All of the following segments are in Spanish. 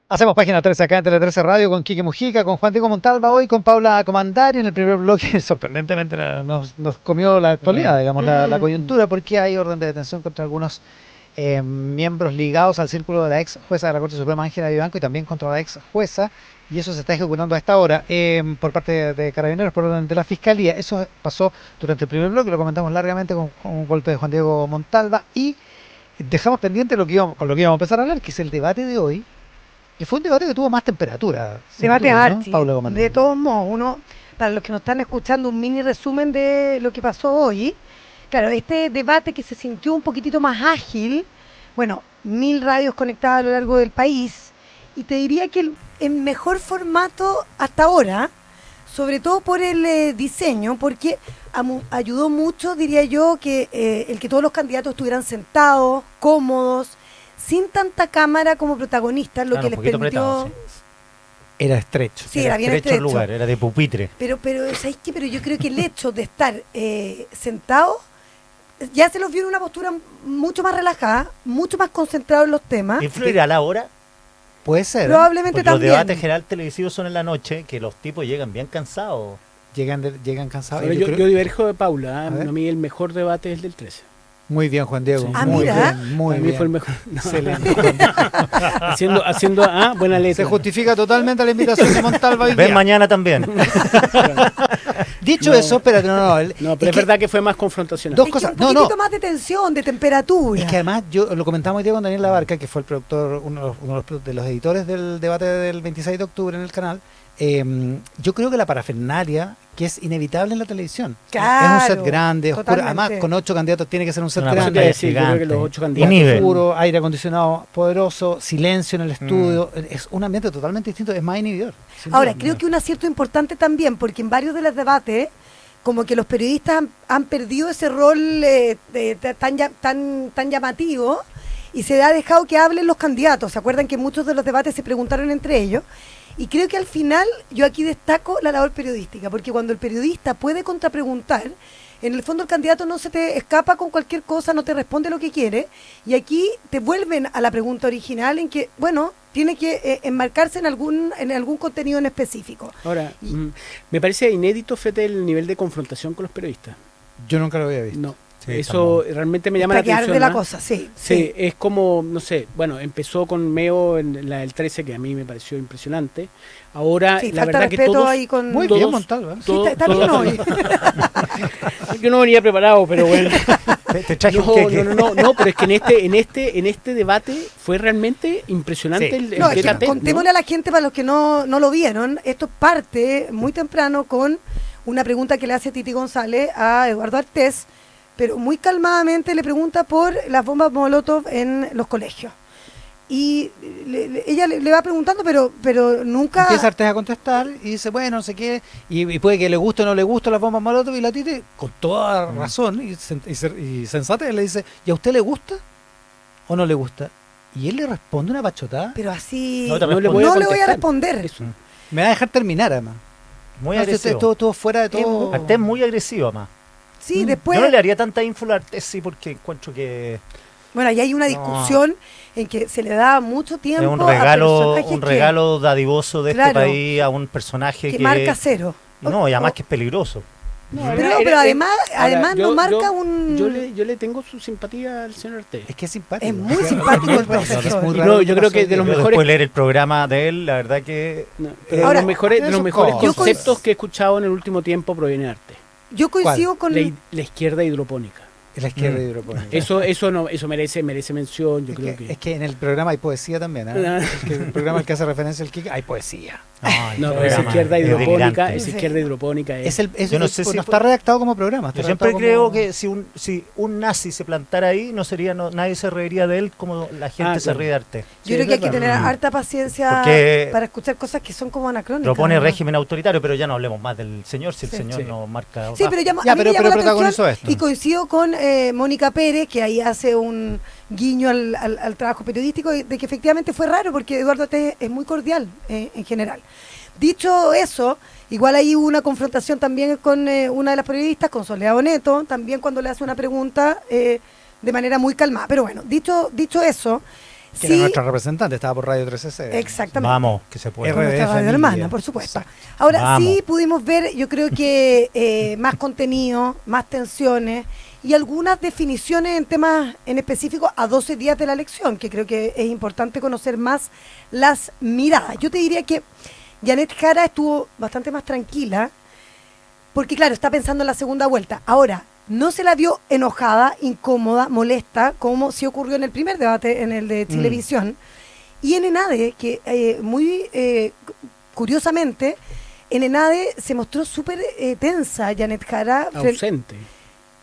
Hacemos página 13 acá en Tele 13 Radio con Quique Mujica, con Juan Diego Montalva, hoy con Paula Comandari. En el primer bloque, sorprendentemente, nos comió la actualidad, digamos, la coyuntura, porque hay orden de detención contra algunos miembros ligados al círculo de la ex jueza de la Corte Suprema, Ángela Vivanco, y también contra la ex jueza, y eso se está ejecutando a esta hora por parte de Carabineros, por orden de la Fiscalía. Eso pasó durante el primer bloque, lo comentamos largamente con un golpe de Juan Diego Montalva, y dejamos pendiente con lo que íbamos a empezar a hablar, que es el debate de hoy, que fue un debate que tuvo más temperatura. Debate duda, archi. ¿no? Paula Comandante. De todos modos, para los que nos están escuchando, un mini resumen de lo que pasó hoy. Claro, este debate que se sintió un poquitito más ágil, bueno, 1000 radios conectadas a lo largo del país, y te diría que el mejor formato hasta ahora, sobre todo por el diseño, porque ayudó mucho, diría yo, que el que todos los candidatos estuvieran sentados, cómodos, sin tanta cámara como protagonistas, lo que les permitió... Apretado, sí. Era estrecho. Sí, era bien estrecho. El lugar, era de pupitre. Pero ¿sabes qué? Pero yo creo que el hecho de estar sentados ya se los vio en una postura mucho más relajada, mucho más concentrado en los temas. ¿Influirá la hora? Puede ser. Probablemente Porque también. los debates general televisivos son en la noche, que los tipos llegan bien cansados. Llegan cansados. Pero yo diverjo de Paula. A mí el mejor debate es el del 13. Muy bien, Juan Diego. Sí. Muy mira. bien, muy A mí bien. fue el mejor. No. Excelente. haciendo buena letra. Se justifica totalmente la invitación de Montalva hoy Ven día. mañana también. Dicho No. eso, espérate, no. No, pero es verdad que fue más confrontacional. Dos Es que cosas. un No, poquitito no. más de tensión, de temperatura. Es que además, yo lo comentamos hoy día con Daniel Labarca, que fue el productor, uno de los editores del debate del 26 de octubre en el canal. Yo creo que la parafernalia, que es inevitable en la televisión, Claro, es un set grande, oscuro, totalmente. además con 8 candidatos tiene que ser un set Una Eso te grande, iba a decir, yo creo que gigante. los 8 Y candidatos. nivel. oscuro, aire acondicionado poderoso, silencio en el estudio, es un ambiente totalmente distinto, es más inhibidor. sin Ahora, duda. creo que un acierto importante también, porque en varios de los debates, como que los periodistas han perdido ese rol tan llamativo y se ha dejado que hablen los candidatos. ¿Se acuerdan que muchos de los debates se preguntaron entre ellos? Y creo que al final yo aquí destaco la labor periodística, porque cuando el periodista puede contrapreguntar, en el fondo el candidato no se te escapa con cualquier cosa, no te responde lo que quiere, y aquí te vuelven a la pregunta original en que, bueno, tiene que enmarcarse en algún contenido en específico. Ahora, me parece inédito, Fete, el nivel de confrontación con los periodistas. Yo nunca lo había visto. No. Sí, Eso realmente me llama la Para quedar atención. de la ¿ah? cosa, sí. Sí, es como, no sé, bueno, empezó con Meo en la del 13, que a mí me pareció impresionante. Ahora, Sí, la falta verdad que respeto todos... ahí con... Muy todos- bien, Montalva. Sí, está bien hoy. Yo no venía preparado, pero bueno. Te traje un No, queque. no, pero es que en este debate fue realmente impresionante Sí. el No, es que tete-a-tete, ¿no? contémosle a la gente, para los que no lo vieron, esto parte muy temprano con una pregunta que le hace Titi González a Eduardo Artés, pero muy calmadamente le pregunta por las bombas Molotov en los colegios. Y ella le va preguntando, pero nunca... Empieza Artés a contestar y dice, bueno, no sé qué, y puede que le guste o no le guste las bombas Molotov, y la Titi, con toda razón y sensatez, le dice, ¿y a usted le gusta o no le gusta? Y él le responde una pachotada. Pero así... No te No le responde. no le voy a contestar. responder. Eso. Me va a dejar terminar, además. Muy No, agresivo. todo fuera de todo. Artés es muy agresivo, además. Sí, después... Yo no le haría tanta info a Artés, sí, porque encuentro que Bueno, y hay una discusión en que se le da mucho tiempo es un a regalo, personajes dadivoso de Claro. este país a un personaje que marca cero. No, y además que es peligroso. No, Pero además yo- no marca yo- un... Yo le tengo su simpatía al señor Artés. Es que es simpático. Es muy simpático el profesor. Es muy Y raro no, que yo creo pasó que hoy de los día. Yo mejores- después leer el programa de él, la verdad que No, pero Ahora, de los eso mejores cosas. conceptos que he escuchado en el último tiempo proviene de Artés. Yo coincido con... La izquierda hidropónica. Es la izquierda hidropónica. Eso merece mención, yo creo que. Es que en el programa hay poesía también. Ah. Es que el programa al que hace referencia el Kike, hay poesía. No, pero esa programa izquierda es hidropónica, delirante. esa izquierda hidropónica es. Eso Yo no sé si está redactado como programa. Yo está siempre redactado creo como- que si un nazi se plantara ahí, nadie se reiría de él como la gente se claro. ríe de Artés. Yo creo que hay que verdad. tener harta paciencia Porque para escuchar cosas que son como anacrónicas. Propone ¿no? régimen autoritario, pero ya no hablemos más del señor, si el Sí. señor Sí. no marca. Sí, pero Ya, a mí me pero llama la protagonizó atención esto. y coincido con Mónica Pérez, que ahí hace un guiño al trabajo periodístico, de que efectivamente fue raro, porque Eduardo Artés es muy cordial en general. Dicho eso, igual ahí hubo una confrontación también con una de las periodistas, con Soledad Boneto, también cuando le hace una pregunta de manera muy calmada. Pero bueno, dicho eso, Que era Sí, nuestra representante, estaba por Radio 13C. exactamente. Vamos, que se puede. RD Nuestra radio familia. hermana, por supuesto. Ahora Vamos. sí pudimos ver, yo creo que más contenido, más tensiones y algunas definiciones en temas en específico a 12 días de la elección, que creo que es importante conocer más las miradas. Yo te diría que Janet Jara estuvo bastante más tranquila, porque claro, está pensando en la segunda vuelta. Ahora, no se la vio enojada, incómoda, molesta, como sí ocurrió en el primer debate, en el de Chilevisión. Y en ENADE, que curiosamente, en ENADE se mostró súper tensa Janet Jara. Ausente.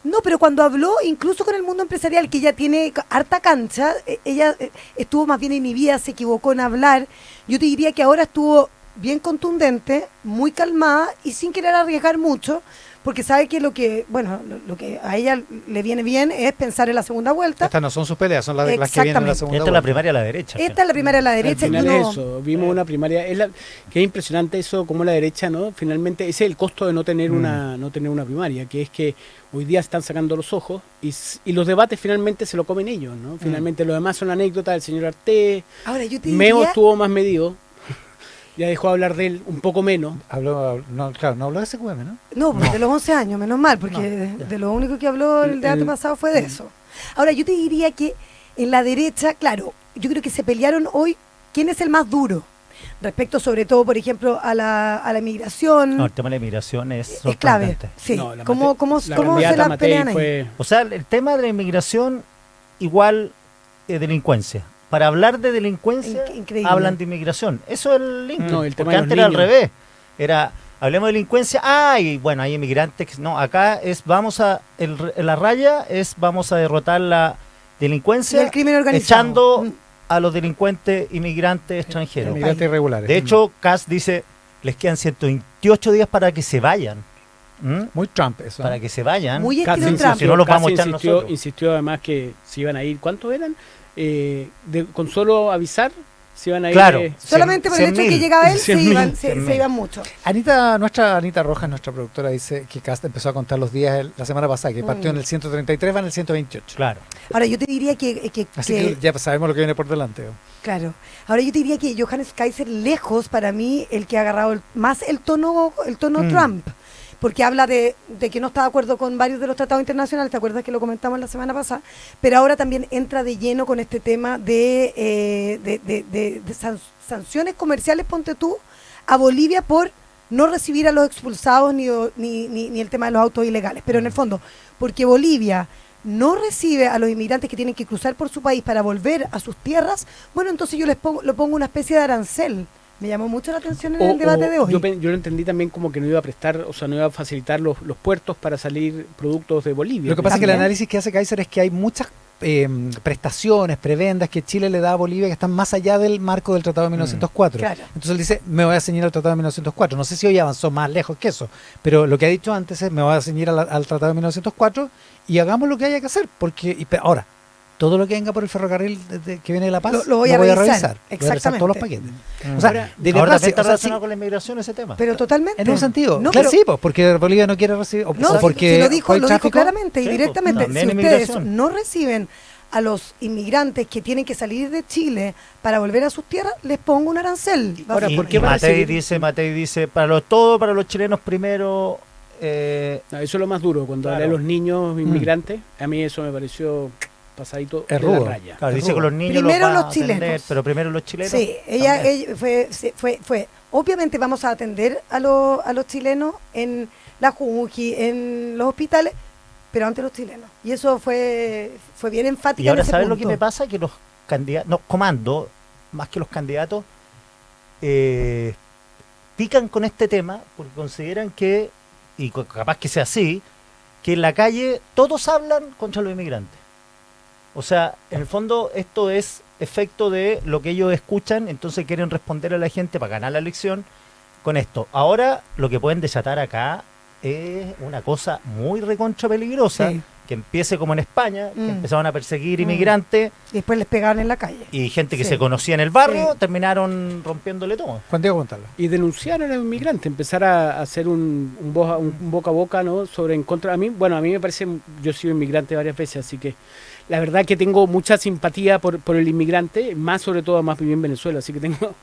No, pero cuando habló, incluso con el mundo empresarial, que ella tiene harta cancha, ella estuvo más bien inhibida, se equivocó en hablar. Yo te diría que ahora estuvo bien contundente, muy calmada y sin querer arriesgar mucho, porque sabe que lo que a ella le viene bien es pensar en la segunda vuelta. Estas no son sus peleas, son las que vienen en la Exactamente. segunda Esta es la vuelta. primaria a la derecha. Esta es la primera a la derecha. Al final y uno- es eso, vimos una primaria, que es impresionante eso, como la derecha, ¿no? Finalmente, ese es el costo de no tener una primaria, que es que hoy día están sacando los ojos y los debates finalmente se lo comen ellos, ¿no? Finalmente lo demás son anécdotas del señor Artés, Ahora yo te Meo diría, estuvo más medido, ya dejó de hablar de él un poco menos. No habló de SQM, ¿no? no, pues, de los 11 años, menos mal, porque de lo único que habló el debate pasado fue de eso. Ahora yo te diría que en la derecha, claro, yo creo que se pelearon hoy quién es el más duro, respecto sobre todo, por ejemplo, a la inmigración. No, el tema de la inmigración es es clave, sorprendente. sí. No, la ¿Cómo la se candidata la Matei pelean ahí? fue... O sea, el tema de la inmigración igual delincuencia. Para hablar de delincuencia Increíble. hablan de inmigración. Eso es el link. No, el tema porque de los antes era al niños. revés. Era hablemos de delincuencia. Y bueno, hay inmigrantes. No, acá es la raya es vamos a derrotar la delincuencia Y el crimen organizado. echando a los delincuentes inmigrantes extranjeros. Inmigrantes irregulares. De hecho, Kass dice, les quedan 128 días para que se vayan. ¿Mm? muy Trump eso. Para que se vayan. Muy Casi estilo Trump. Si no los vamos a echar insistió, nosotros. insistió además que se iban a ir, ¿cuántos eran? Con solo avisar se iban a ir. Claro. Solamente por el hecho de que 100.000. llegaba él, se 100.000. iban, se 100.000. iban muchos. Nuestra Anita Rojas, nuestra productora, dice que Cast empezó a contar los días la semana pasada, que partió en el 133, va en el 128. Claro. Ahora yo te diría que Así que ya sabemos lo que viene por delante. claro. Ahora yo te diría que Johannes Kaiser lejos para mí el que ha agarrado más el tono Trump, porque habla de que no está de acuerdo con varios de los tratados internacionales, ¿te acuerdas que lo comentamos la semana pasada? Pero ahora también entra de lleno con este tema de sanciones comerciales, ponte tú, a Bolivia por no recibir a los expulsados ni el tema de los autos ilegales. Pero en el fondo, porque Bolivia no recibe a los inmigrantes que tienen que cruzar por su país para volver a sus tierras, bueno, entonces yo lo pongo una especie de arancel. Me llamó mucho la atención en el debate de hoy. Yo lo entendí también como que no iba a prestar, o sea, no iba a facilitar los puertos para salir productos de Bolivia. Lo que pasa es que el También. análisis que hace Kaiser es que hay muchas prestaciones, prebendas que Chile le da a Bolivia que están más allá del marco del Tratado de 1904. Claro. Entonces él dice, me voy a ceñir al Tratado de 1904. No sé si hoy avanzó más lejos que eso, pero lo que ha dicho antes es, me voy a ceñir al Tratado de 1904 y hagamos lo que haya que hacer. Ahora, todo lo que venga por el ferrocarril que viene de La Paz, Lo voy a revisar. Voy a revisar todos los Exactamente. paquetes. O sea, Ahora- de Ahora verdad, también está o sea, relacionado con la inmigración ese tema. Pero totalmente. en un sentido. No, claro, pero- sí, pues, porque Bolivia no quiere recibir, o No, porque si lo dijo hay tráfico. claramente y Sí, directamente. pues, Si también ustedes inmigración. no reciben a los inmigrantes que tienen que salir de Chile para volver a sus tierras, les pongo un arancel. Ahora, Y ¿por qué van a Matei seguir? dice, para los chilenos primero. No, eso es lo más duro, cuando Claro. hablé a los niños inmigrantes, a mí eso me pareció pasadito Es de la rudo. raya. Claro, dice rudo. que los niños Primero los va los a atender, chilenos. pero primero los chilenos. Sí, ella fue. Obviamente vamos a atender a los chilenos en la Junji, en los hospitales, pero antes los chilenos. Y eso fue bien enfática. Y ahora, en ese ¿sabes lo que punto. me pasa? Que los candidatos, no, comando, más que los candidatos, pican con este tema porque consideran que, y capaz que sea así, que en la calle todos hablan contra los inmigrantes. O sea, en el fondo esto es efecto de lo que ellos escuchan, entonces quieren responder a la gente para ganar la elección con esto. Ahora lo que pueden desatar acá es una cosa muy recontra peligrosa, Sí. que empiece como en España, que Mm. empezaban a perseguir inmigrantes Y después les pegaron en la calle. y gente que Sí. se conocía en el barrio, Sí. terminaron rompiéndole todo. Juan Diego, contarlo. Y denunciar a los inmigrantes, empezar a hacer un boca a boca, ¿no? Sobre en contra. A mí me parece, yo he sido inmigrante varias veces, así que la verdad que tengo mucha simpatía por el inmigrante, más sobre todo, más viví en Venezuela, así que tengo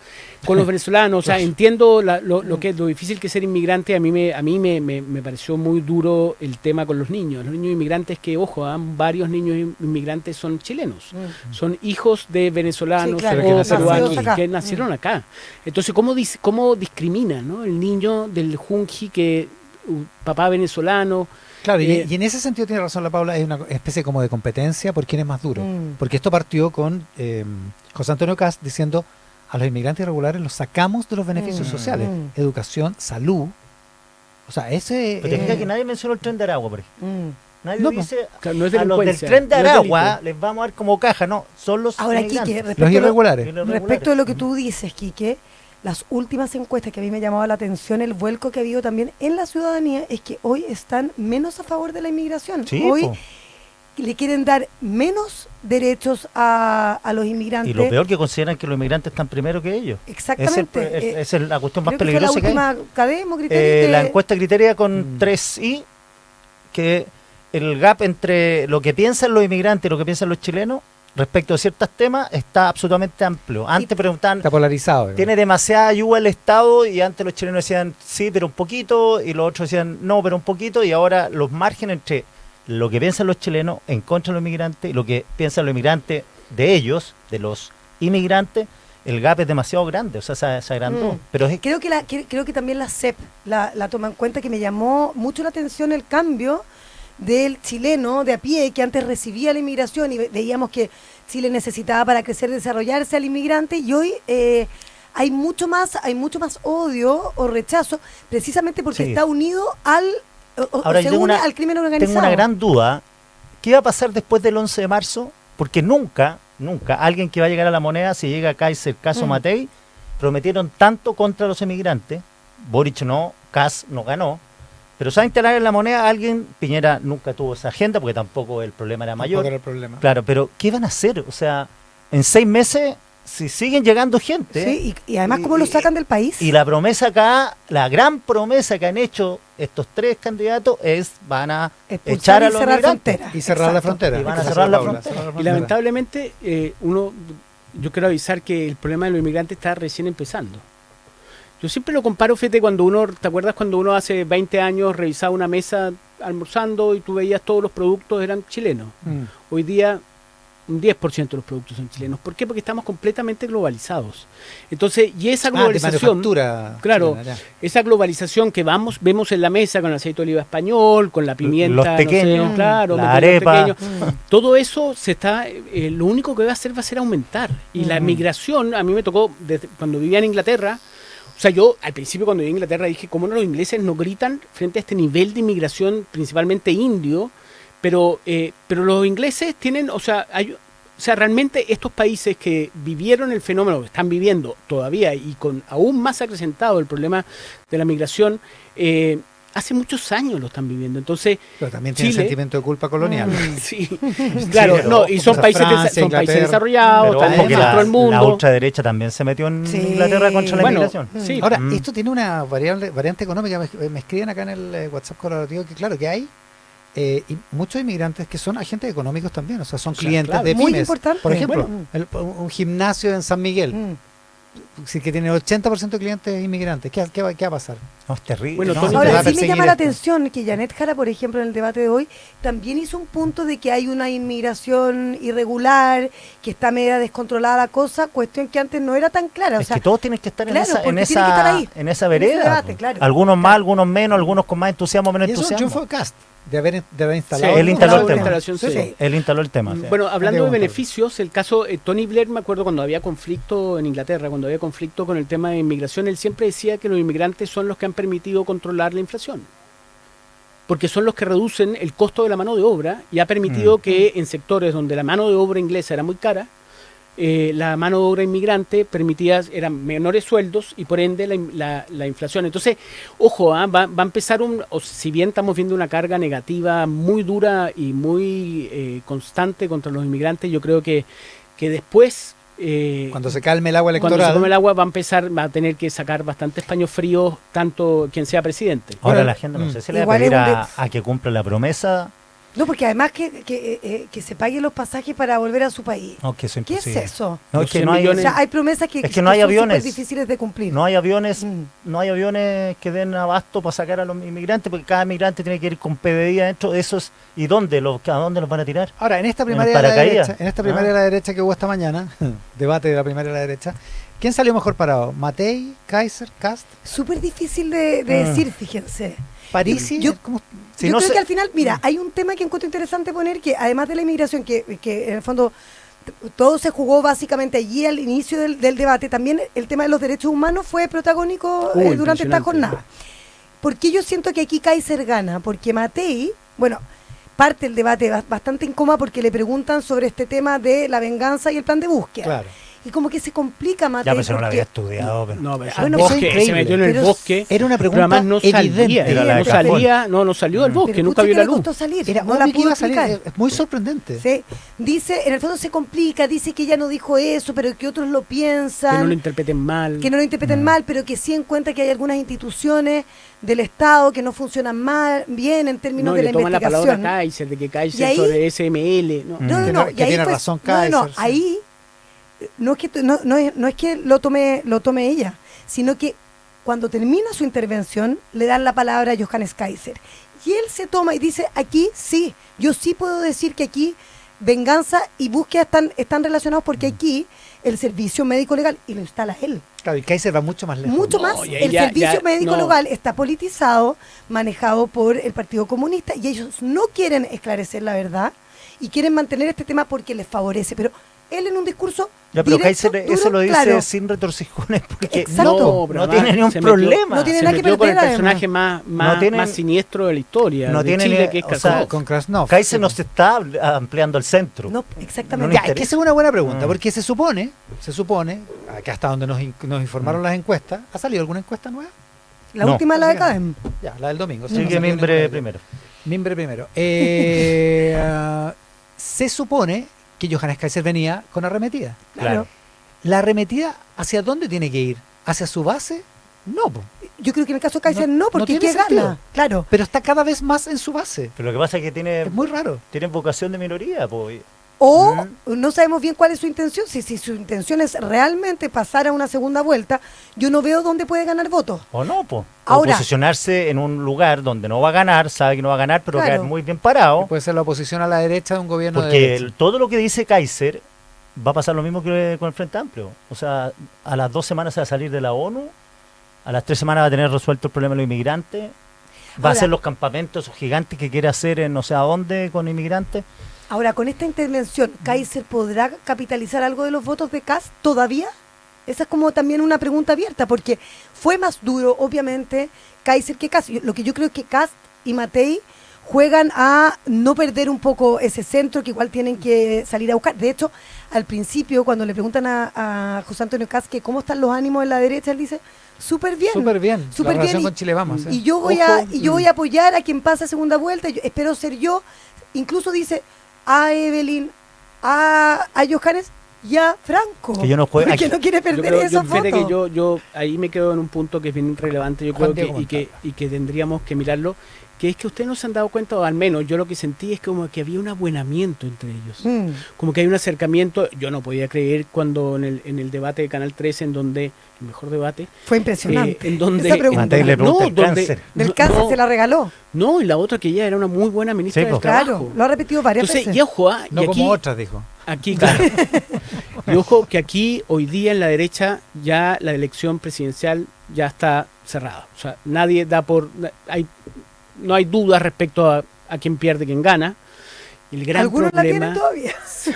con los venezolanos, o sea, entiendo lo difícil que es ser inmigrante. A mí me pareció muy duro el tema con los niños inmigrantes, que ojo, varios niños inmigrantes son chilenos, son hijos de venezolanos, Sí, claro, que o nacieron peruanos aquí. que nacieron acá. Entonces, ¿cómo discrimina, ¿no? El niño del Junji, que papá venezolano? Claro, y en ese sentido tiene razón la Paula, es una especie como de competencia por quién es más duro. Mm. Porque esto partió con José Antonio Cast diciendo a los inmigrantes irregulares los sacamos de los beneficios sociales, educación, salud. O sea, ese... Pero te fijas que nadie mencionó el tren de Aragua, por ejemplo. Nadie No, dice Claro, no es a los del delincuencia, tren de no es Aragua delito. les vamos a dar como caja, no, son los Ahora, inmigrantes. Quique, los respecto, irregulares. Y los respecto de lo que regulares. tú dices, Quique, las últimas encuestas que a mí me llamaba la atención, el vuelco que ha habido también en la ciudadanía, es que hoy están menos a favor de la inmigración. Sí, hoy po. le quieren dar menos derechos a los inmigrantes. Y lo peor que consideran que los inmigrantes están primero que ellos. Exactamente. Esa es la cuestión más Creo que fue la peligrosa que hay. última Cademo, Criterio, La que- encuesta Criteria con 3I, que el gap entre lo que piensan los inmigrantes y lo que piensan los chilenos respecto a ciertos temas está absolutamente amplio. Antes preguntaban, Está polarizado. digamos. ¿tiene demasiada ayuda el Estado? Y antes los chilenos decían sí, pero un poquito, y los otros decían no, pero un poquito, y ahora los márgenes entre lo que piensan los chilenos en contra de los inmigrantes y lo que piensan los inmigrantes de ellos, de los inmigrantes, el gap es demasiado grande, o sea, se agrandó. Mm. Pero es Creo que también la CEP la toma en cuenta, que me llamó mucho la atención el cambio del chileno de a pie que antes recibía la inmigración y veíamos que Chile necesitaba para crecer y desarrollarse al inmigrante, y hoy hay mucho más odio o rechazo, precisamente porque Sí. está unido Ahora, se yo tengo une una- al crimen organizado. tengo una gran duda. ¿Qué va a pasar después del 11 de marzo? Porque nunca alguien que va a llegar a la Moneda, si llega acá y es el caso Matei, prometieron tanto contra los emigrantes. Boric no, Kass no ganó. Pero se va a instalar en la Moneda alguien, Piñera nunca tuvo esa agenda porque tampoco el problema era mayor. Tampoco era el problema. Claro, pero ¿qué van a hacer? O sea, en 6 meses, si siguen llegando gente... Sí, y además cómo lo sacan del país. Y la promesa acá, la gran promesa que han hecho estos 3 candidatos es van a Expulsar echar y a los cerrar migrantes. fronteras. Y cerrar la Exacto. frontera. Y van a Exacto, cerrar la Paula, frontera. cerrar la Y frontera. lamentablemente, yo quiero avisar que el problema de los inmigrantes está recién empezando. Yo siempre lo comparo, fíjate, ¿te acuerdas cuando uno hace 20 años revisaba una mesa almorzando y tú veías todos los productos eran chilenos? Mm. Hoy día un 10% de los productos son chilenos. ¿Por qué? Porque estamos completamente globalizados. Entonces, y esa De globalización, manufactura claro, chilena, ya. esa globalización que vemos en la mesa con el aceite de oliva español, con la pimienta, Los no pequeños, sé, claro, la los arepa. pequeños, todo eso lo único que va a ser aumentar. Y la migración, a mí me tocó, cuando vivía en Inglaterra, o sea, yo al principio cuando vivía en Inglaterra dije, ¿cómo no los ingleses no gritan frente a este nivel de inmigración, principalmente indio? Pero los ingleses tienen, o sea, realmente estos países que vivieron el fenómeno, que están viviendo todavía y con aún más acrecentado el problema de la migración, hace muchos años lo están viviendo. Entonces, Pero también tiene Chile- sentimiento de culpa colonial. sí, claro, pero no, y son contra países, Francia, son países Inglaterra. desarrollados, Pero están ojo que en todo el la mundo. ultraderecha también se metió en Sí. Inglaterra contra la Bueno, inmigración. sí, Ahora, Mm. esto tiene una variante económica. Me escriben acá en el WhatsApp colaborativo que, claro, que hay y muchos inmigrantes que son agentes económicos también, o sea, son sea, clientes claro. de Muy pymes. importante. Por ejemplo, Bueno. un gimnasio en San Miguel, Mm. sí, que tiene 80% de clientes inmigrantes. ¿Qué va a pasar? No, es terrible. Bueno, no, Tony- se va a Ahora, sí me perseguir llama la esto. atención que Janet Jara, por ejemplo, en el debate de hoy, también hizo un punto de que hay una inmigración irregular, que está media descontrolada la cosa, cuestión que antes no era tan clara. O es sea, que todos tienen que estar claro, en esa, porque en tienen que estar ahí, en esa en ese vereda. debate, po. claro. Algunos más, algunos menos, algunos con más entusiasmo, menos Y eso entusiasmo. triunfo de Cast, de haber instalado. Sí, él instaló el la tema. instalación, sí. Sí. Él instaló el tema. sí. Bueno, hablando de Pregunta. beneficios, el caso Tony Blair, me acuerdo cuando había conflicto en Inglaterra, cuando había conflicto con el tema de inmigración, él siempre decía que los inmigrantes son los que han permitido controlar la inflación. Porque son los que reducen el costo de la mano de obra y ha permitido que en sectores donde la mano de obra inglesa era muy cara, la mano de obra inmigrante eran menores sueldos y por ende la inflación. Entonces, ojo, va a empezar si bien estamos viendo una carga negativa muy dura y muy constante contra los inmigrantes, yo creo que después, Cuando se calme el agua cuando se electoral. come el agua, va a tener que sacar bastantes paños fríos, tanto quien sea presidente. Ahora Bueno, la agenda no sé si le va a igual pedir es un a que cumpla la promesa No, porque además que se paguen los pasajes para volver a su país. No, que eso es ¿Qué es imposible. eso? No, es que no hay, O sea, hay promesas que Es que no hay son aviones. súper difíciles de cumplir. no hay aviones, Mm. no hay aviones que den abasto para sacar a los inmigrantes, porque cada inmigrante tiene que ir con PDI adentro de esos. ¿Y dónde? ¿A dónde los van a tirar? Ahora, en esta ¿En primaria de la paracaídas? derecha, en esta primaria de la derecha que hubo esta mañana, debate de la primaria de la derecha, ¿quién salió mejor parado? ¿Matei, Kaiser, Kast, Súper difícil de decir, fíjense. Parisi? Yo- ¿Cómo? Si Yo no creo se- que al final, mira, hay un tema que encuentro interesante poner, que además de la inmigración, que en el fondo todo se jugó básicamente allí al inicio del debate, también el tema de los derechos humanos fue protagónico durante esta impresionante. jornada. ¿Por qué yo siento que aquí Kaiser gana? Porque Matei, bueno, parte del debate bastante incómoda porque le preguntan sobre este tema de la venganza y el plan de búsqueda. Claro. Y como que se complica Matei. Ya, pero eso no lo porque- había estudiado. Pero... No, pero Bueno, el eso es bosque, se increíble. metió en el Pero bosque. Era una Pero pregunta además no evidente. salía, Era la de no cajón. salía, no salió del bosque, pero nunca pucha vio que la le luz. costó salir, Era no la obvio que pudo iba a salir, explicar. es muy sorprendente. Sí, dice, en el fondo se complica, dice que ella no dijo eso, pero que otros lo piensan, Que no lo interpreten mal. que no lo interpreten mal, pero que sí encuentra que hay algunas instituciones del Estado que no funcionan mal, bien en términos No, de y la le toman la palabra investigación. Kaiser, de que Y Kaiser ahí- sobre SML. No. No, no, Que no, no- y que ahí tiene fue- razón no, no, Kaiser, sí. ahí no es que no es que lo tome ella, sino que cuando termina su intervención le dan la palabra a Johannes Kaiser y él se toma y dice, aquí sí, yo sí puedo decir que aquí venganza y búsqueda están relacionados porque aquí el servicio médico legal, y lo instala él, Claro, y Kaiser va mucho más lejos. mucho No, más, y ahí el ya- servicio ya- médico no. legal está politizado, manejado por el Partido Comunista, y ellos no quieren esclarecer la verdad y quieren mantener este tema porque les favorece, pero él en un discurso Ya, pero directo, Kaiser duro, eso lo dice claro. sin retorcijones, porque Exacto. pero no además tiene ni un se metió- problema. No tiene Se nada que metió con el perder, personaje más tienen- más siniestro de la historia. no de tiene Chile, ni- que es o sea, Krasnov. Con Krasnov. Kaiser no se está ampliando al centro. No, exactamente. No Ya, es que esa es una buena pregunta, Mm. porque se supone, acá hasta donde nos informaron las encuestas, ¿ha salido alguna encuesta nueva? La No. última es la de Cadem. Ya, la del domingo. Así no que salió Mimbre ninguna. primero. Mimbre primero. Se supone que Johannes Kaiser venía con arremetida. Claro. ¿La arremetida hacia dónde tiene que ir? ¿Hacia su base? No, po. Yo creo que en el caso de Kaiser No- no, no porque tiene ¿qué gana? sentido. Claro. Pero está cada vez más en su base. Pero lo que pasa es que tiene Es muy raro. vocación de minoría. Pues. O no sabemos bien cuál es su intención. Si su intención es realmente pasar a una segunda vuelta, yo no veo dónde puede ganar votos. O no, pues. Ahora- O posicionarse en un lugar donde no va a ganar, sabe que no va a ganar, pero Claro. quedar muy bien parado. Puede ser la oposición a la derecha de un gobierno de Porque derecha. todo lo que dice Kaiser va a pasar lo mismo que con el Frente Amplio. O sea, a las 2 semanas se va a salir de la ONU, a las 3 semanas va a tener resuelto el problema de los inmigrantes, va a Ahora- hacer los campamentos esos gigantes que quiere hacer en no sé a dónde con inmigrantes. Ahora, con esta intervención, ¿Kaiser podrá capitalizar algo de los votos de Kast todavía? Esa es como también una pregunta abierta, porque fue más duro, obviamente, Kaiser que Kast. Lo que yo creo es que Kast y Matei juegan a no perder un poco ese centro que igual tienen que salir a buscar. De hecho, al principio, cuando le preguntan a José Antonio Kast que cómo están los ánimos en la derecha, él dice, súper bien. Súper bien. Súper la relación bien, con Chile Vamos. Y yo voy a, Ojo, y yo voy a apoyar a quien pasa a segunda vuelta, espero ser yo. Incluso dice a Evelyn, a Johannes y a Franco. Que yo no juegue- porque no quiere Yo perder creo, esos fíjate votos. que yo ahí me quedo en un punto que es bien relevante, yo Juan creo Diego y que tendríamos que mirarlo, que es que ustedes no se han dado cuenta, o al menos yo lo que sentí es como que había un abonamiento entre ellos. Mm. Como que hay un acercamiento, yo no podía creer cuando en el debate de Canal 13, en donde, el mejor debate, Fue impresionante. en donde... Esa pregunta. Matei le pregunta el donde- cáncer. Del cáncer no, se la regaló. no, y la otra que ella era una muy buena ministra Sí, del pues. trabajo. Claro, lo ha repetido varias Entonces, veces. y ojo, No y como aquí, otras, dijo. aquí, claro. Y ojo que aquí, hoy día en la derecha, ya la elección presidencial ya está cerrada. O sea, nadie da por... no hay dudas respecto a quién pierde, quién gana. Y el gran Algunos la tienen problema... todavía.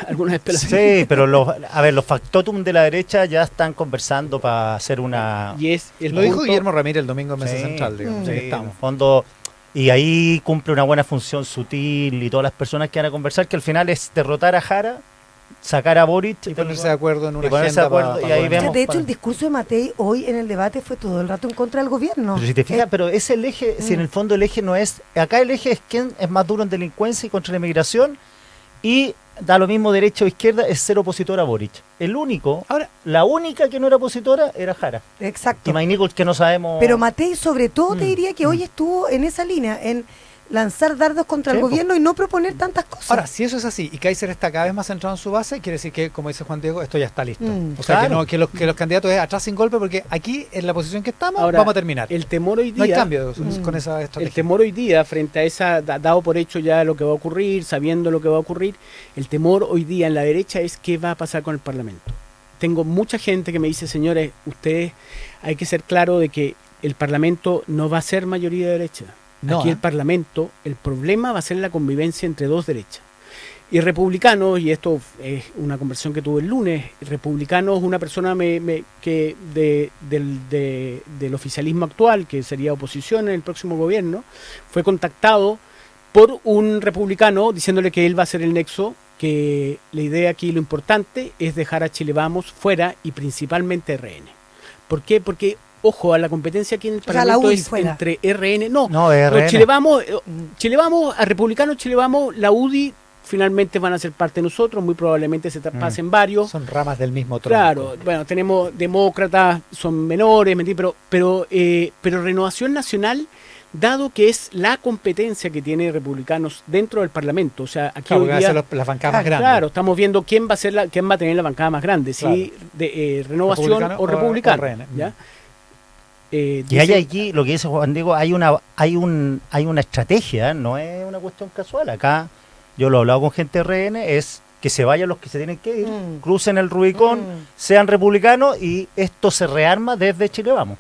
Algunas esperan. Sí, pero los factotum de la derecha ya están conversando para hacer una... Y es el Lo dijo punto- Guillermo Ramírez el domingo en Mesa Sí, Central, digamos. Mm. Ahí Sí, estamos. en el fondo, y ahí cumple una buena función Sutil y todas las personas que van a conversar, que al final es derrotar a Jara, sacar a Boric Y ponerse de acuerdo en una y ponerse agenda de acuerdo, pa y ahí gobernar. vemos De hecho, para- el discurso de Matei hoy en el debate fue todo el rato en contra del gobierno. Pero si te fijas, pero es el eje, si en Mm. el fondo el eje no es, acá el eje es quién es más duro en delincuencia y contra la inmigración, y da lo mismo derecha o izquierda, es ser opositor a Boric. El único, Ahora, la única que no era opositora era Jara. Exacto. Y Mike Nichols que no sabemos... Pero Matei, sobre todo, te Mm, diría que hoy estuvo en esa línea, en lanzar dardos contra Sí, el po. gobierno y no proponer tantas cosas. Ahora, si eso es así y Kaiser está cada vez más centrado en su base, quiere decir que, como dice Juan Diego, esto ya está listo. O sea, Claro. que los candidatos es atrás sin golpe, porque aquí, en la posición que estamos, Ahora, vamos a terminar. El temor hoy día... No hay cambio Mm. con esa El estrategia. temor hoy día, frente a esa, dado por hecho ya lo que va a ocurrir, sabiendo lo que va a ocurrir, el temor hoy día en la derecha es qué va a pasar con el Parlamento. Tengo mucha gente que me dice, señores, ustedes hay que ser claro de que el Parlamento no va a ser mayoría de derecha. No, Aquí el Parlamento, el problema va a ser la convivencia entre dos derechas. Y republicanos, y esto es una conversación que tuve el lunes, republicanos, una persona que del oficialismo actual, que sería oposición en el próximo gobierno, fue contactado por un republicano diciéndole que él va a ser el nexo, que la idea aquí, lo importante, es dejar a Chile Vamos fuera y principalmente RN. ¿Por qué? Porque, ojo, a la competencia aquí en el sea, la Parlamento UDI es fuera. entre RN, no, No, RN. Chile Vamos, a Republicanos, Chile Vamos, la UDI finalmente van a ser parte de nosotros, muy probablemente se pasen varios. Son ramas del mismo tronco. Claro, bueno, tenemos demócratas, son menores, pero Renovación Nacional, dado que es la competencia que tiene republicanos dentro del Parlamento, o sea, aquí Claro, hoy porque día, van a ser las bancadas más grandes. claro, estamos viendo quién va a tener la bancada más grande, si Renovación Republicano o Republicano, o RN. ¿ya? Y hay aquí, lo que dice Juan Diego, hay una estrategia, no es una cuestión casual. Acá, yo lo he hablado con gente de RN, es que se vayan los que se tienen que ir, crucen el Rubicón, sean republicanos y esto se rearma desde Chile Vamos.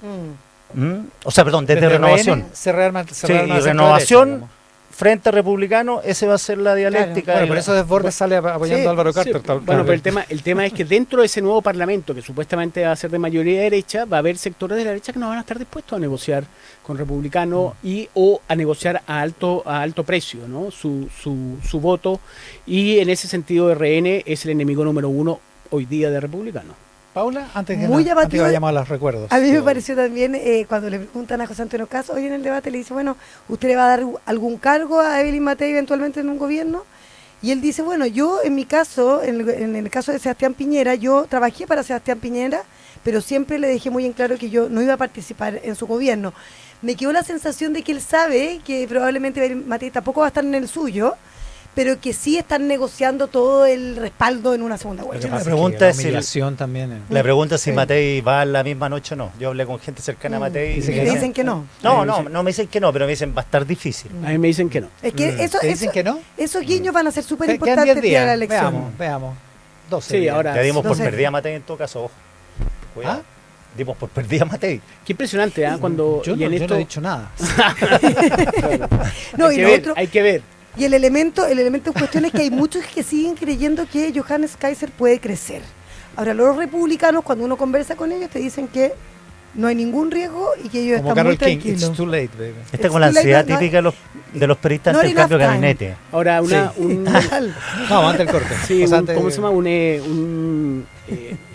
O sea, perdón, desde Renovación. RN se rearma Sí, rearma y la centro Renovación, derecha, digamos. frente a republicano, ese va a ser la dialéctica. Bueno, y por la- eso Desbordes sale apoyando Sí, a Álvaro sí, Carter. bueno, pero el tema es que dentro de ese nuevo parlamento, que supuestamente va a ser de mayoría derecha, va a haber sectores de la derecha que no van a estar dispuestos a negociar con republicanos o a negociar a alto precio, ¿no? Su voto, y en ese sentido RN es el enemigo número uno hoy día de republicanos. Paula, antes que, Muy antes que llamativo. vayamos a los recuerdos. A mí me pareció también, cuando le preguntan a José Antonio Caz, hoy en el debate le dice, bueno, ¿usted le va a dar algún cargo a Evelyn Matei eventualmente en un gobierno? Y él dice, bueno, yo en mi caso, en el caso de Sebastián Piñera, yo trabajé para Sebastián Piñera, pero siempre le dejé muy en claro que yo no iba a participar en su gobierno. Me quedó la sensación de que él sabe que probablemente Evelyn Matei tampoco va a estar en el suyo, pero que sí están negociando todo el respaldo en una segunda Lo que vuelta. pasa La pregunta la es si- humillación también. La pregunta es si Sí. Matei va la misma noche o no. Yo hablé con gente cercana a Matei y Dice Y que me no. dicen que no. No me dicen que no, pero me dicen va a estar difícil. A mí me dicen que no. Es que eso, ¿Te dicen eso- que no? esos guiños van a ser súper Quedan importantes 10 el día de la días. elección. Veamos. 12 Sí, días. ahora- Ya dimos por 12. perdida a Matei en todo caso, ojo. Cuidado. Dimos por perdida a Matei. Qué impresionante, ¿ah? Cuando Yo y no, en yo esto no he dicho nada. No, hay, y que lo ver, otro, hay que ver. y el elemento en cuestión es que hay muchos que siguen creyendo que Johannes Kaiser puede crecer. Ahora, los republicanos, cuando uno conversa con ellos, te dicen que no hay ningún riego y que ellos Como están muy Carol King, tranquilos. it's too late, baby. Esta es It's con la too late, ansiedad no- típica de los periodistas not ante el cambio de enough time. gabinete. Ahora, No, antes del corte. Sí, O sea, ¿cómo se llama? Un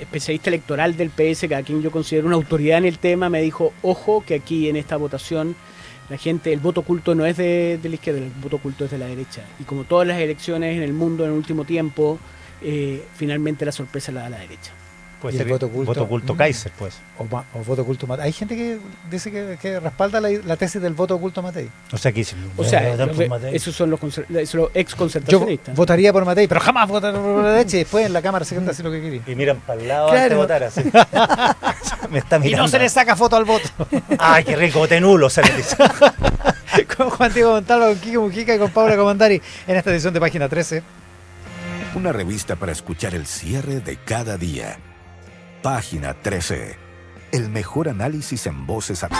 especialista electoral del PS, a quien yo considero una autoridad en el tema, me dijo, ojo, que aquí en esta votación la gente, el voto oculto no es de la izquierda, el voto oculto es de la derecha. Y como todas las elecciones en el mundo en el último tiempo, finalmente la sorpresa la da la derecha. Puede Y el ser voto oculto. voto oculto Kaiser, pues. O voto oculto Matei. Hay gente que dice que respalda la tesis del voto oculto Matei. O sea, que dicen, O sea, votar por Matei. esos son los ex Yo concertacionistas. votaría por Matei, pero jamás votar por la derecha y después en la Cámara Secreta hace lo que quería. Y miran para el lado Claro. antes de votar así. Me está Y mirando. no se le saca foto al voto. Ay, qué rico, voté nulo, se le dice. Con Juan Diego Montalva, con Kike Mujica y con Paula Comandari en esta edición de Página 13. Una revista para escuchar el cierre de cada día. Página 13. El mejor análisis en voces.